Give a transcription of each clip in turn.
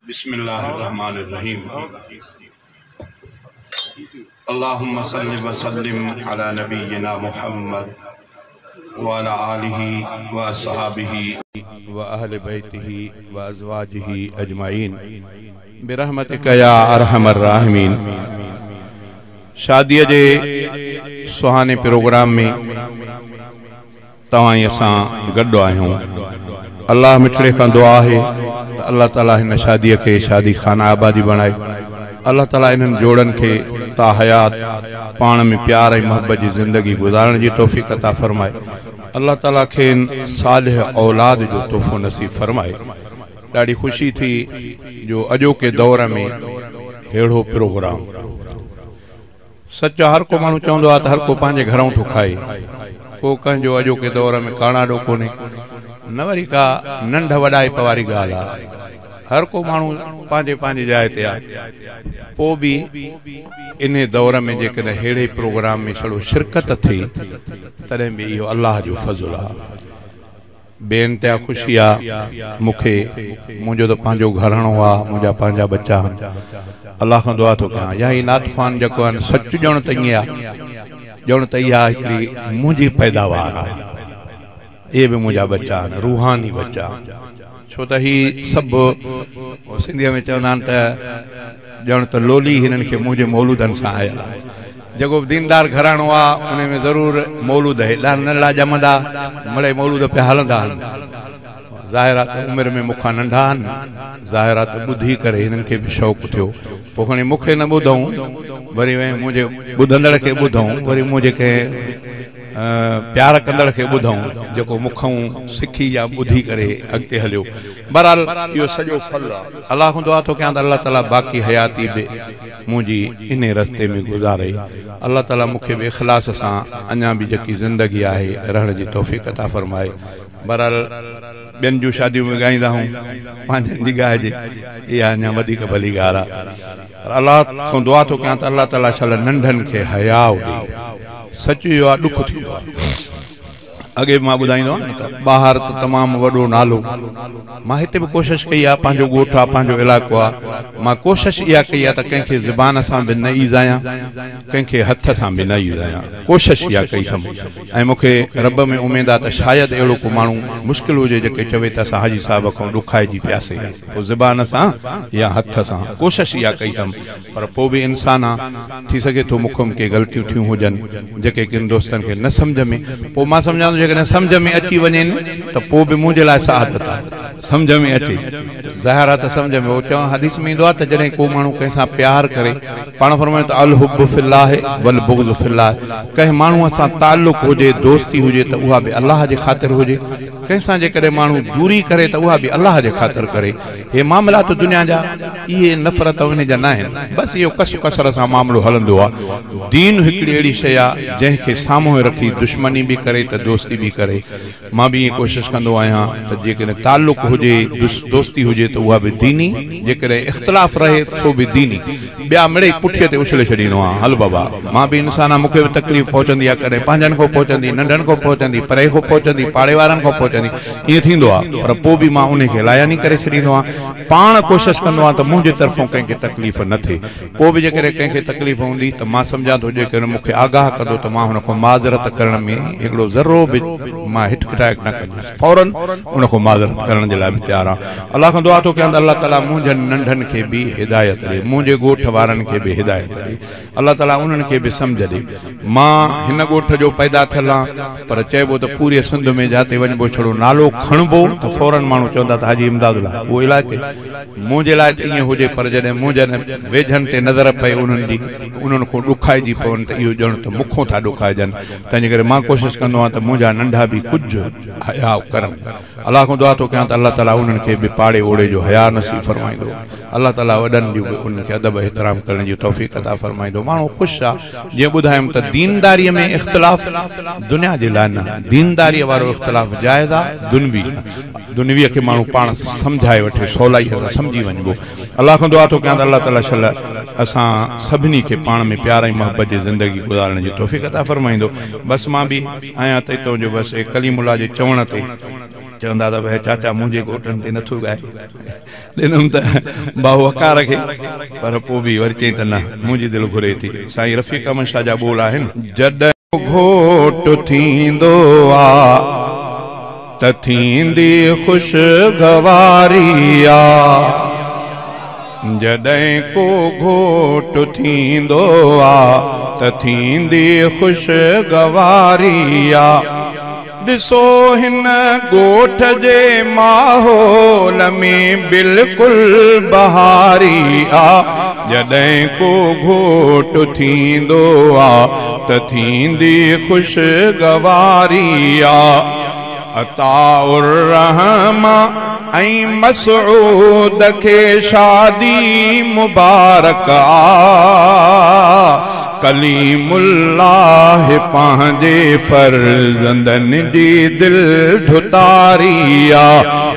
बिस्मिल्लाहिर्रहमानिर्रहीम। अल्लाहुम्मा सल्लि व सल्लिम अला नबिय्यिना मुहम्मद व अला आलिहि व अस्हाबिहि व अहले बैतिहि व अज़वाजिहि अजमाइन बिरहमतिका या अरहमर राहिमीन। शादी जे सुहाने प्रोग्राम में तवाई असां गड्डो आहियूं। अल्लाह मिठड़े का दुआ है अल्लाह ताला इन शादी के शादी खाना आबादी बनाए। अल्लाह ताला इन जोड़न के ता हयात पाण में प्यार और मोहब्बत की जिंदगी गुजारण की तौफीक अता फरमाए। अल्लाह ताला के सालिह औलाद जो तोहफो नसीब फरमाए। ॾाढी खुशी थी जो अॼोके दौर में हेड़ो प्रोग्राम सच हर को माण्हू चवंदो आहे त हर को पंहिंजे घरों ठो खाए, को कंहिंजो अॼोके दौर में काणाडो कोन्हे न वरी का नंढ वॾाई वारी ॻाल्हि आहे। हर को माण्हू पंहिंजे पंहिंजे जाइ ते आहे। पोइ बि इन दौर में जेकॾहिं अहिड़े प्रोग्राम में छड़ो शिरकत थिए तॾहिं बि इहो अल्लाह जो फज़ुल आहे। बेइंतिहा खुशी आहे मूंखे। मुंहिंजो त पंहिंजो घराणो आहे, मुंहिंजा पंहिंजा बच्चा आहिनि। अल्लाह खां दुआ थो कयां या ही नात ख़्वान जेको आहिनि सच ॼण त ईअं आहे, ॼण त इहा हिकिड़ी मुंहिंजी पैदावार आहे। ये भी मुझा बच्चा आहिनि, रूहानी बच्चा। छो त ही सभु सिंधीअ में चवंदा आहिनि त ॼण त लोली हिननि खे मुंहिंजे मौलूदनि सां आयल आहे। जेको दीनदार घराणो आहे उन में ज़रूरु मौलूद हेॾा नंढा ॼमंदा मिड़े मौलूद पिया हलंदा आहिनि। ज़ाहिरा त उमिरि में मूंखां नंढा आहिनि, ज़ाहिरा त ॿुधी करे हिननि खे बि शौक़ु थियो। पोइ खणी मूंखे न ॿुधऊं, वरी मुंहिंजे ॿुधंदड़ खे ॿुधऊं, वरी मुंहिंजे कंहिं प्यार कंदड़ खे ॿुधऊं जेको मूंखां सिखी या ॿुधी करे अॻिते हलियो। बहरहाल इहो सॼो फल आहे। अल्लाह खां दुआ थो कयां त अल्लाह ताला बाक़ी हयाती बि मुंहिंजी इन रस्ते में गुज़ारे। अल्लाह ताला मूंखे बि इख़लास सां अञा बि जेकी ज़िंदगी आहे रहण जी तौफ़ीक़ अता फरमाए। बहरहाल ॿियनि जूं शादियूं में ॻाईंदा आहियूं, पंहिंजनि जी ॻाइजे इहा अञा वधीक भली ॻाल्हि आहे। अल्लाह खां दुआ थो कयां त अल्लाह ताला छल नंढनि खे हयाउ ॾे। सच इहो आहे, ॾुख थींदो आहे। अॻे मां ॿुधाईंदो आहियां त ॿाहिरि त तमामु वॾो नालो, मां हिते बि कोशिशि कई आहे, पंहिंजो ॻोठु आहे, पंहिंजो इलाइक़ो आहे। मां कोशिशि इहा कई आहे त कंहिंखे ज़ुबान सां बि न ईज़ायां, कंहिंखे हथ सां बि न ईज़ायां। कोशिशि इहा कई अथमि ऐं मूंखे रब में उमेद आहे त शायदि अहिड़ो को माण्हू मुश्किल हुजे जेके चवे त असां हाजी साहिब खां ॾुखाइजी पियासीं, पोइ ज़ुबान सां या हथ सां। कोशिशि इहा कई अथमि, पर पोइ बि इंसान आहे, थी सघे थो मूंखां के ग़लतियूं थियूं हुजनि जेके किन दोस्तनि खे न सम्झ में। पोइ मां सम्झां थो जेकॾहिं सम्झ में अची वञे त पोइ बि मुंहिंजे लाइ सआदत आहे। सम्झ में अचे ज़ाहिर आहे त सम्झ में उहो चवणु हदीस में ईंदो आहे त जॾहिं को माण्हू कंहिंसां प्यार करे, पाण फरमायो त अल हुब फिल्लाह वल बुग़्ज़ फिल्लाह। कंहिं माण्हूअ सां ताल्लुक़ हुजे, दोस्ती हुजे त उहा बि अल्लाह जे ख़ातिर हुजे। कंहिंसां जेकॾहिं माण्हू दूरी करे त उहा बि अल्लाह जे ख़ातिर करे। हे मामलात दुनिया जा इहे नफ़रत इन जा न आहिनि, बसि इहो कसु कसर सां मामिलो हलंदो आहे। दीन हिकिड़ी अहिड़ी शइ आहे जंहिंखे साम्हूं रखी दुश्मनी बि करे त दोस्ती बि करे। मां बि ईअं कोशिशि कंदो आहियां त जेकॾहिं ताल्लुक़ हुजे, दोस्ती हुजे त उहा बि दीनी, जेकॾहिं इख़्तिलाफ़ रहे सो बि दीनी। ॿिया मिड़े पुठीअ ते उछले छॾींदो आहियां, हल बाबा मां बि इंसान आहियां, मूंखे बि तकलीफ़ पहुचंदी आहे, कॾहिं पंहिंजनि खां पहुचंदी, नंढनि खां पहुचंदी, परे खां पहुचंदी, पाड़े वारनि खां पहुचंदी, ईअं थींदो आहे। पर पोइ बि मां उनखे लायानी करे छॾींदो आहियां। पाण कोशिशि कंदो आहियां त मुंहिंजे तरफ़ां कंहिंखे तकलीफ़ न थिए। पोइ बि जेकॾहिं कंहिंखे तकलीफ़ हूंदी त मां सम्झां थो जेकॾहिं मूंखे आगाह कंदो त मां हुन खां माज़रत करण में हिकिड़ो ज़रो बि मां हिचकिटाइक न कंदुसि, फौरन उन खां माज़रत करण जे लाइ बि तयारु आहियां। अल्लाह खां दुआ थो कयां त अल्लाह ताला मुंहिंजनि नंढनि खे बि हिदायत ॾे, मुंहिंजे ॻोठ वारनि खे बि हिदायत ॾे। अल्लाह ताला उन्हनि खे बि सम्झ ॾे। मां हिन ॻोठ जो पैदा थियल आहियां, पर चइबो त पूरे सिंध में जाते वञिबो छड़ो नालो खणिबो त फौरन माण्हू चवंदा त हाजी इमदादुल्लाह उहो इलाइक़े। मुंहिंजे लाइ त ईअं हुजे, पर जॾहिं मुंहिंजनि वेझनि ते नज़र पए उन्हनि खां ॾुखाइजी पवनि त इहो ॼण त मूंखां था ॾुखाइजनि। तंहिंजे करे मां कोशिशि कंदो आहियां त मुंहिंजा नंढा बि कुझु हया करनि। अल्लाह खां दुआ थो कयां त अल्लाह ताला उन्हनि खे बि पाड़े ओड़े जो हया नसीब फरमाईंदो। अल्लाह ताला वॾनि जूं बि उनखे अदब एहतराम करण जी तौफ़ीक़ अता फरमाईंदो। माण्हू ख़ुशि आहे। जीअं ॿुधायुमि त दीनदारीअ में इख़्तिलाफ़ दुनिया जे लाइ न, दीनदारीअ वारो इख़्तिलाफ़ जाइज़ आहे, दुनवी न। दुनवीअ खे माण्हू पाण सम्झाए वठे, सवलाईअ सां सम्झी वञिबो। अल्लाह खां दुआ थो कयां त अल्लाह ताला छल असां सभिनी खे पाण में प्यार ऐं मोहब्बत जी ज़िंदगी गुज़ारण जी तौफ़ीक़ अता फरमाईंदो। बसि मां बि आहियां त हितां जो बसि कलीमुल्लाह जे चवण ते चवंदा त भई चाचा मुंहिंजे घोटनि ते नथो ॻाए ॾिनमि त बाहू हका रखे पर पोइ बि वरी चई त न मुंहिंजी दिलि घुरे थी। साईं रफ़ीक अहमद शाह जा ॿोल आहिनि जॾहिं घोट थींदो आ त थींदी ख़ुशगवारी आ जॾहिं को घोट थींदो आ त थींदी ख़ुशगवारी आ ॾिसो हिन ॻोठ जे माहौल में बिल्कुलु बहारी आ जॾहिं को घोट थींदो आ त थींदी ख़ुशगवारी आ अताउर रहमा ऐं मसऊद खे शादी मुबारक आ कलीमुल्लाह पंहिंजे फर्ज़ंदनि जी दिलि ढुतारी आ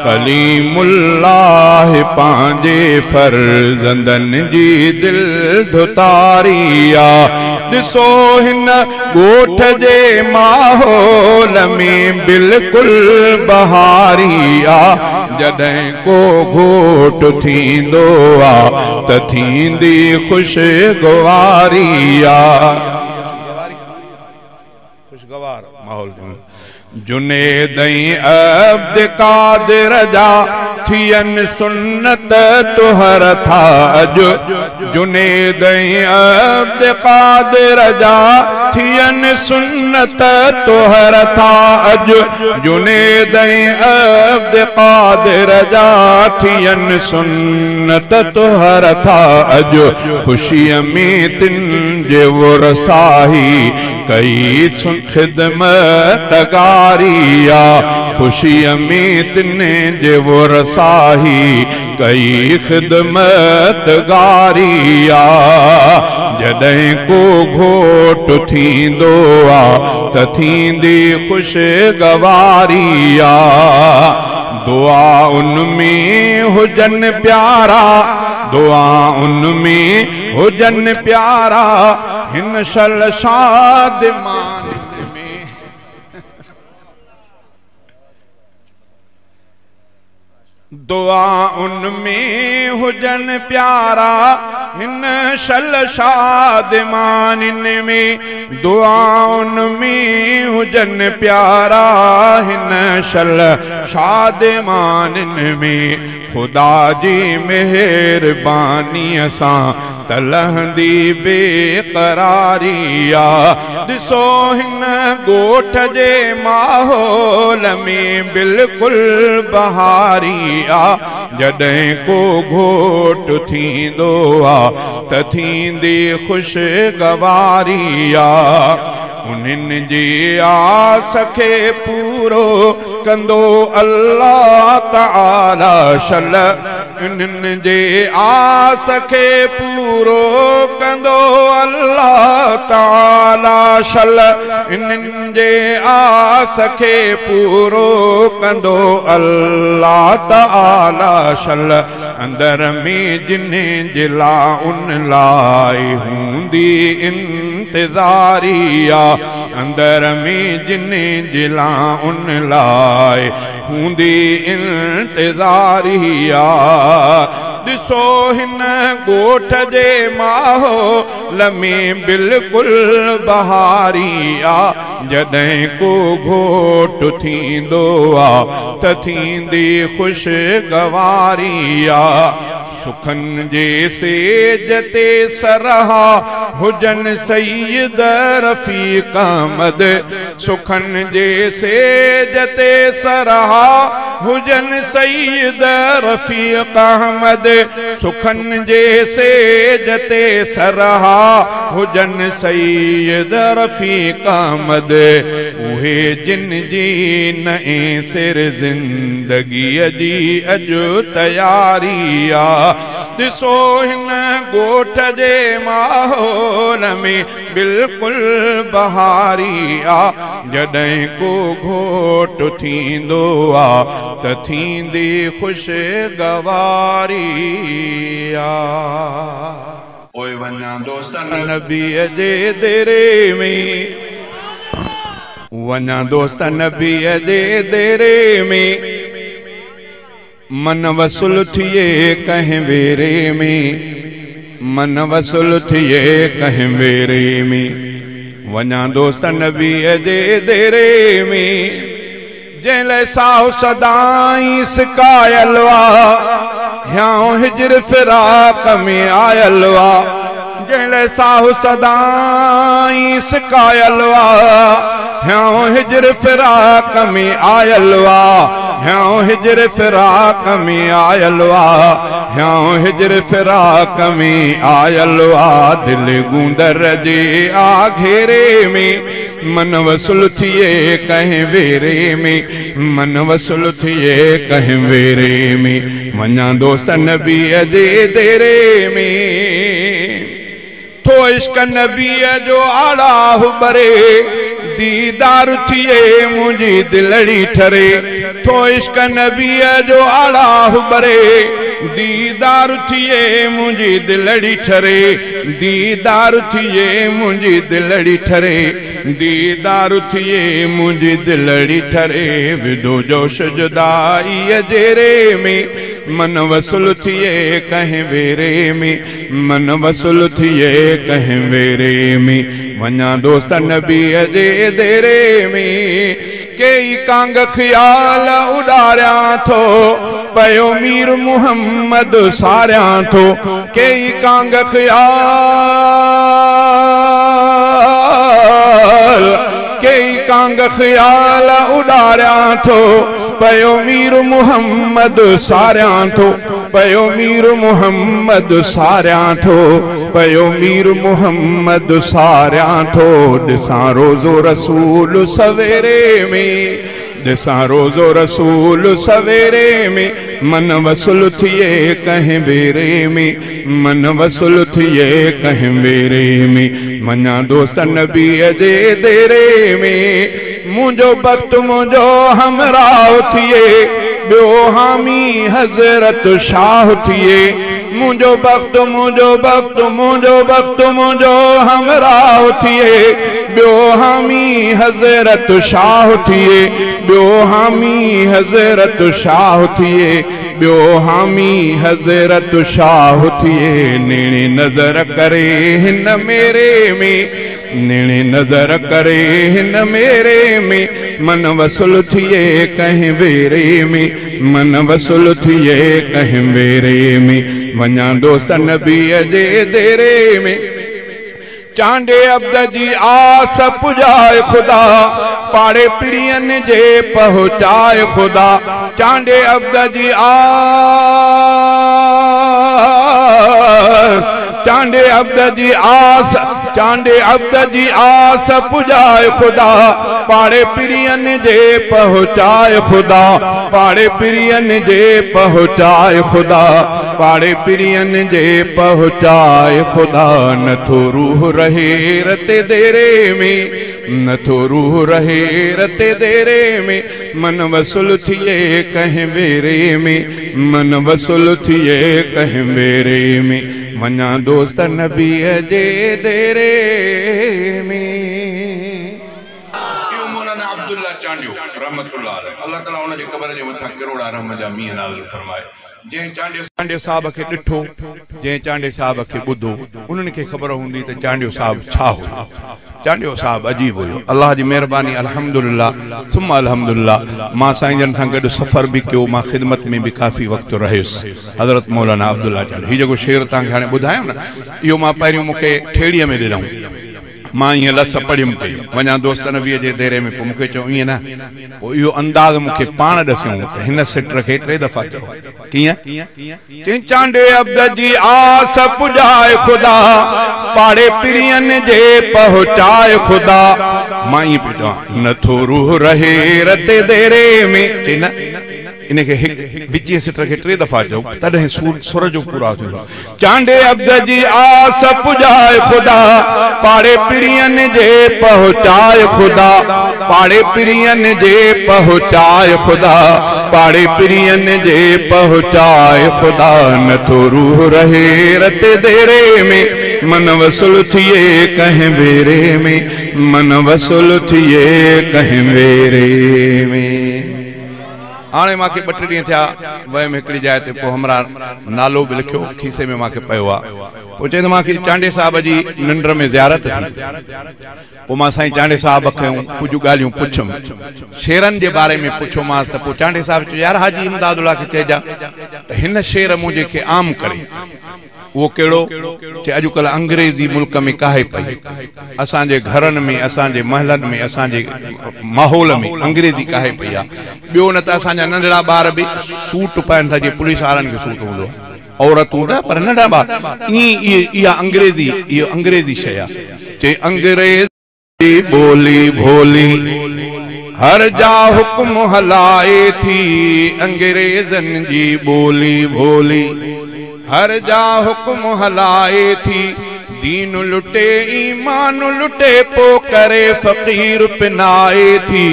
कलीमुल्लाह पंहिंजे फर्ज़ंदनि जी दिलि ढुतारी आ ॾिसो हिन ॻोठ जे माहौल में बिल्कुलु बहारी आ जॾहिं को घोट थींदो आ त थींदी ख़ुशगवारी आ ख़ुशगवार माहौल जुनेद अब्द कादिर जा थियन सुन्नत तुहर था अॼु जुनेद अब्द कादिर जा थियन सुन्नत तुहर था अॼु जुनेद अब्द कादिर जा थियन सुन्नत तुहर था अॼु ख़ुशीअ में तिन जे वरसाही कई ख़िदमत गारिया ख़ुशीअ में तिन जे वरसाही कई ख़िदमत गारिया जॾहिं को घोट थींदो आ त थींदी ख़ुशगवारी आ दुआ उनमें हुजन प्यारा दुआ उनमें हुजन प्यारा हिन शल शाद मान में दुआ उनमें हुजन प्यारा हिन शल शाद मान में दुआ उनमें हुजन प्यारा हिन शल शाद मान में खुदा जी मेहरबानी सां तलहंदी बेकरारी आ ॾिसो हिन ॻोठ जे माहौल में बिल्कुलु बहारी आ जॾहिं को घोट थींदो आ त थींदी ख़ुशगवारी आ उन्हनि जी आस खे पूरो कंदो अल्लाह ताला शल उन्हनि जे आस खे पूरो कंदो अल्लाह ताला शल इन्हनि जे आस खे पूरो कंदो अल्लाह ताला शल अंदर में जिन्हे जिला उन लाई हूंदी इंतज़ारी आ अंदर में जिन्हे जिला उन लाई हूंदी इंतज़ारी आ ॾिसो हिन ॻोठ जे माहौल में बिल्कुलु बहारी आ जॾहिं को घोट थींदो आ त थींदी ख़ुशगवारी आ सुखन जे सेज ते सरहा हुजन सैयद रफ़ीक अहमद सुखन जे सेज ते सरहा हुजन सैयद रफ़ीक अहमद सुखन जे सेज ते सरहा हुजन सैयद रफ़ीक अहमद उहे जिन जी नए सिर ज़िंदगीअ जी अॼु तयारी आ ॾिसो हिन ॻोठ जे माहौल में बिल्कुलु बहारी आ जॾहिं को घोट थींदो आ त थींदी ख़ुशगवारी आ ओए वञा दोस्तनि नबीअ जे देरे में वञा दोस्त नबीअ जे देरे में मन वसूल थिए कहीं वेरे में, मन वसूल थिए कहीं वेरे में। वञा दोस्त नबी जे देरे में, जैले साहु सदाई सिकायलवा, ह्यां हिजर फिराक में आयलवा। जैले साहु सदाई सिकायलवा, ह्यां हिजर फिराक में आयलवा। ह्यां हिजर फिराक में आयलवा, ह्यां हिजर फिराक में आयलवा। दिल गूंदर जे आघेरे में, मन वसूल थिए कहीं वेरे में, मन वसूल थिए कहीं वेरे में। वञा दोस्त नबी जे देरे में, थो इश्क नबी जो आड़ा हुबरे। दीदार थिए मुझी दिलड़ी ठरे, थो इश्क नबी जो आड़ा हुबरे। दीदार थिए मुझी दिलड़ी ठरे, दीदार थिए मुझी दिलड़ी ठरे। दीदार थिए मुझी दिलड़ी ठरे, विदो जोश जुदाई जेरे में। मन वसूल थिए कहीं वेरे में, मन वसूल थिए कहीं वेरे में। वञा दोस्त नबी जे देरे में, कई कांग ख्याल उड़ारिया थो, पयो मीर मुहम्मद सारिया थो। कई कांग ख्याल, कई कांग ख्याल उड़ारिया थो, पयो मीर मुहम्मद सारिया थो। पयो मीर मुहम्मद सारिया थो, पयो मीर मुहम्मद सारिया थो। ॾिसां रोज़ो रसूल सवेरे में, ॾिसां रोज़ो रसूल सवेरे में। मन वसूल थिए कहीं वेरे में, मन वसूल थिए कहीं वेरे में। वञा दोस्त नबी जे देरे में, मुझो वक्त मुझो हमराह थिए, ॿियो हामी हज़रत शाह थिए। मुझो वक्त मुझो वक्त मुझो वक्त मुझो हमराह थिए, ॿियो हामी हज़रत शाह थिए। ॿियो हामी हज़रत शाह थिए, ॿियो हामी हज़रत शाह थिए। नेणे नज़र करे हिन मेरे में, नेणे नज़र करे हिन मेरे में। मन वसूल थिए कहीं वेरे में, मन वसूल थिए कहीं वेरे में। वञा दोस्त नबी जे देरे में, चांडे अब्द जी आस पुजाए खुदा, पाड़े प्रियन जे पहुँचाए खुदा। चांडे अब्द जी आस, चांडे अब्द जी आस, चांडे अब्द जी आस पुजाए खुदा, पाड़े प्रियन जे पहुँचाए खुदा। पाड़े प्रियन जे पहुँचाए खुदा, पाड़े प्रियन जे पहुँचाए खुदा। नथो रूह रहे रते देरे में, नथो रूह रहे रते देरे में। मन वसूल थिए कहीं वेरे में, मन वसूल थिए कहीं वेरे में। वञा दोस्त नबी जे देरे में। मौलाना अब्दुल्ला चांडियो रहमतुल्लाह अलैह, अल्लाह ताला उन जी क़बर जे मथां करोड़ा रहम जा मींहं नाज़िल फरमाए। जंहिं चांडियो साहब खे ॾिठो, जंहिं चांडियो साहब खे ॿुधो, उन्हनि खे ख़बर हूंदी त चांडियो साहब छा हो। चांडियो साहब अजीब हुयो। अल्लाह जी मेहरबानी, अल्हम्दुलिल्लाह सुम्मा अल्हम्दुलिल्लाह। मां साईं सां गॾु सफ़र बि कयो, मां ख़िदमत में भी काफ़ी वक़्तु रहियुसि। हज़रत मौलाना अब्दुल्ला चांडियो, हीउ जेको शेर तव्हांखे हाणे ॿुधायो न, इहो मां पहिरियों मूंखे ठेड़ीअ में ॾिनऊं। मां ईअं लस पढ़ियुमि कई, वञा दोस्त नबीअ जे देरे में। पोइ मूंखे चयो ईअं न, पोइ इहो अंदाज़ मूंखे पाण ॾसियऊं त हिन सिट खे 3 दफ़ा चयो। कीअं? चांडे अब्द जी आस पुजाए खुदा, पाड़े प्रियन जे पहुँचाए खुदा। मां ईअं पियो चवां, नथो रूह रहे रते देरे में। चई न, इनके विची सिटर के 3 दफ़ा चयो, तॾहिं सुर जो पूरा थियो। चांडे अब्द जी आस पुजाए खुदा, पाड़े प्रियन जे पहुँचाए खुदा। पाड़े प्रियन जे पहुँचाए खुदा, पाड़े प्रियन जे पहुँचाए खुदा। नथो रूह रहे रते देरे में, मन वसूल थिए कहीं वेरे में, मन वसूल थिए कहीं वेरे में। हाणे मांखे 2-3 ॾींहं थिया वयमि हिकिड़ी जाइ ते, पोइ हमरा नालो बि लिखियो खीसे में मांखे पियो आहे। पोइ चवंदो मांखे चांडे साहिब जी निंड में ज़ियारत थी। पोइ मां साईं चांडे साहिब खे कुझु ॻाल्हियूं पुछियुमि, शेरनि जे बारे में पुछियोमांसि। त पोइ चांडे साहिब चयो यार हाजी इमदादुल्ला खे चइजा त हिन शेर मुंहिंजे खे आम करे। वो केड़ो चे अजुकल्ह अंग्रेजी मुल्क में काहे पई, असांजे घरनि में, असांजे महलनि में, असांजे माहौल में अंग्रेजी काहे पई आहे। ॿियो न त असांजा नंढड़ा ॿार बि सूट पाइनि था, जीअं पुलिस वारनि खे सूट हूंदो आहे, औरतूं न पर नंढा ॿार। इहा अंग्रेजी, इहो अंग्रेजी शइ आहे। चे अंग्रेजी बोली भोली हर जा हुक्म हलाए थी, अंग्रेजन जी बोली भोली हर जा हुक्म हलाए थी। दीन लुटे ईमान लुटे पो करे फकीर पिनाए थी,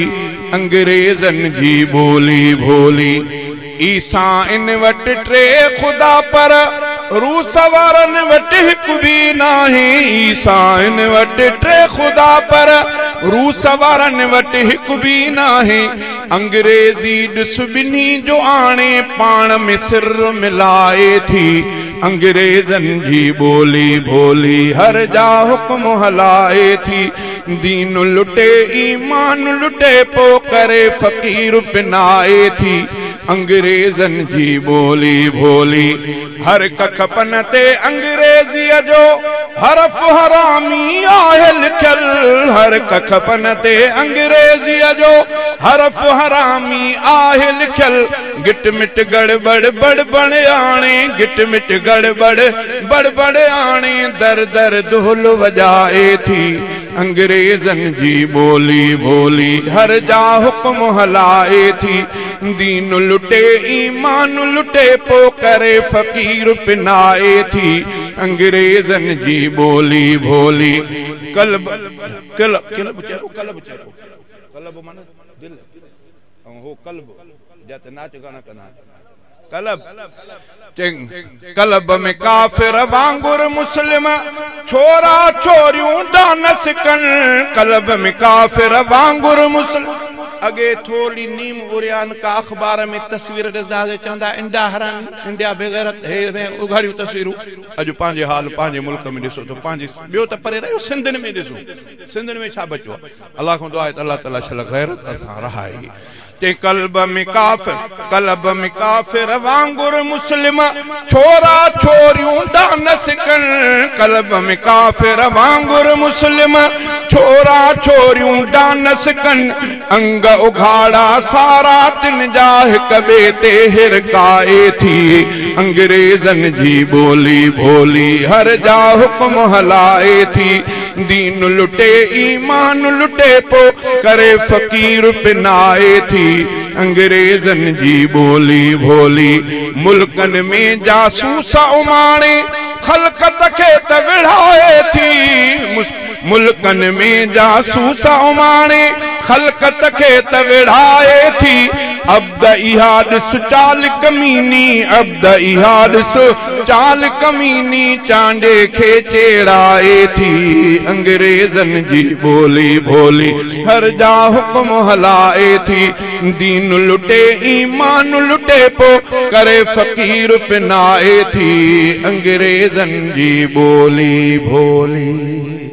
अंग्रेजन जी बोली भोली। ईसा इन वट 3 खुदा पर रूस वारन वट हिकु भी नाहे। ईसा इन वट 3 खुदा पर रूस वारन वट हिकु भी नाहे। अंग्रेजी ॾिस ॿिन्ही जो आणे पाण में सिर मिलाए थी, अंग्रेजन जी बोली भोली हर जा हुक्म हलाए थी। दीन लुटे ईमान लुटे पो करे फकीर पिनाए थी, अंग्रेजन जी बोली भोली। हर कखपन ते अंग्रेजीअ जो हरफ हरामी आहे लिखल, हर कखपन ते अंग्रेजीअ जो हरफ हरामी आहे लिखल। गिट मिट गड़बड़ बड़बड़ आणे, गिट मिट गड़बड़ बड़बड़ आणे, दर दर ढोल वजाए थी, अंग्रेजन जी बोली भोली हर जा हुक्म हलाए थी। दीन लुटे ईमान लुटे पो करे फकीर पिनाए थी, अंग्रेजन जी बोली भोली। कल्ब कल्ब कल्ब चेको कल्ब चेको कल्ब माने दिल ऐं हो कल्ब जाते नाच गाना कना कल्ब कल्ब में काफिर वांगुर मुस्लिम छोरा छोरियूं डांस कन, कल्ब में काफिर वांगुर मुस्लिम। अगे थोड़ी नीम उरियान का अखबार में तस्वीर रज़ाज़े चंदा इंडिया हरान इंडिया बेगैरत हे में उघाड़ियूं तस्वीरूं। अॼु पंहिंजे हाल पंहिंजे मुल्क में ॾिसो त पंहिंजे ॿियो त परे रहियो सिंधनि में ॾिसो, सिंधनि में छा बचो आहे। अल्लाह खां दुआ आहे त अल्लाह ताला शल गैरत असां रहाई। ते कल्ब में काफिर वांगुर मुस्लिम छोरा छोरियूं डांस कन, कल्ब में काफिर वांगुर मुस्लिम छोरा छोरियूं डांस कन। अंग उघाड़ा सारा तिन जा हिक ॿिए ते हिरकाए थी, अंग्रेजन जी बोली भोली हर जा हुक्म हलाए थी। दीन लुटे ईमान लुटे पो करे फकीर पिनाए थी, अंग्रेजन जी बोली भोली। मुल्कन में जासूस उमाणे खलकत खे त विढ़ाए थी, मुल्कन में जासूस उमाणे खलकत खे त विढ़ाए थी। अब्द इहाद चाल कमीनी, अब्द इहाद चाल कमीनी चांडे खे चेड़ाए थी, अंग्रेजन जी बोली भोली हर जा हुक्म हलाए थी। दीन लुटे ईमान लुटे पो करे फकीर पिनाए थी, अंग्रेजन जी बोली भोली।